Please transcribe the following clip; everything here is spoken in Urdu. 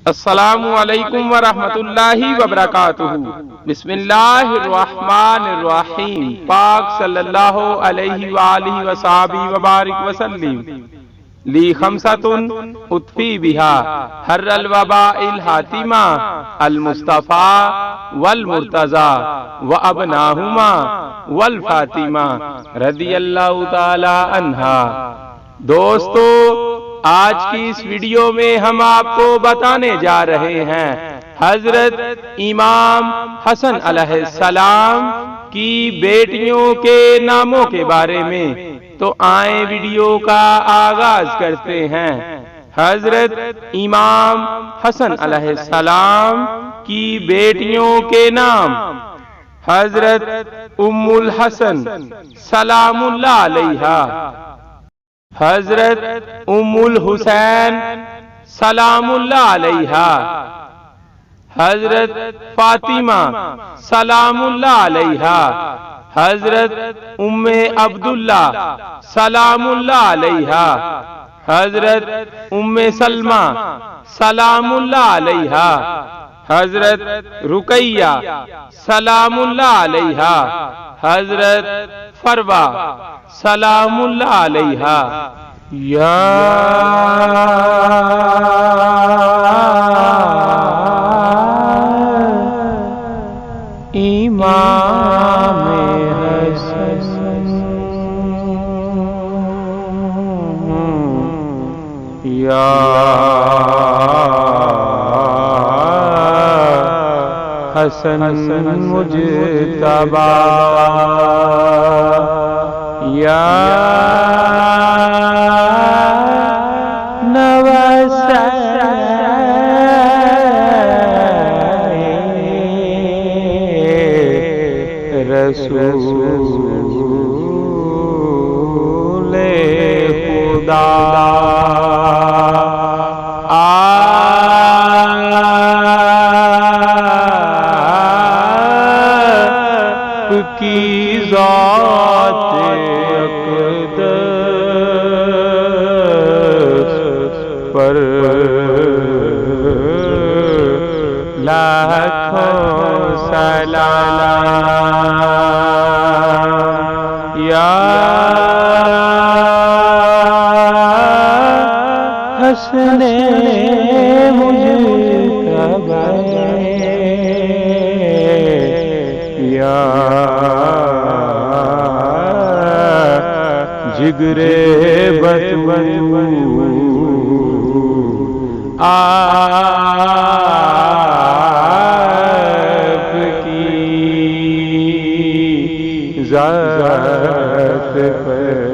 السلام علیکم ورحمۃ اللہ وبرکاتہ۔ بسم اللہ الرحمن الرحیم۔ پاک صلی اللہ علیہ وآلہ وصحبہ وبارک وسلم۔ لی خمسۃ اطفی بہا حر الوباء الحاتمہ المصطفیٰ والمرتضیٰ وابناہما والفاطمہ رضی اللہ تعالی عنہا۔ دوستو، آج کی اس ویڈیو میں ہم آپ کو بتانے جا رہے ہیں حضرت امام حسن علیہ السلام کی بیٹیوں کے ناموں کے بارے میں۔ تو آئیں ویڈیو کا آغاز کرتے ہیں۔ حضرت امام حسن علیہ السلام کی بیٹیوں کے نام: حضرت ام الحسن سلام اللہ علیہا، حضرت ام الحسین سلام اللہ علیہا، حضرت فاطمہ سلام اللہ علیہا، حضرت ام عبداللہ سلام اللہ علیہا، حضرت ام سلمہ سلام اللہ علیہا، حضرت رقیہ سلام اللہ علیہا، حضرت فروہ سلام اللہ علیہا۔ یا امام حسن، یا حسن مجتبی، یا رسول خدا، آپ کی ذات اقدس پر لاکھوں سلام، یا حسن مجتبی، یا جگر بطول آپ کی ذات پر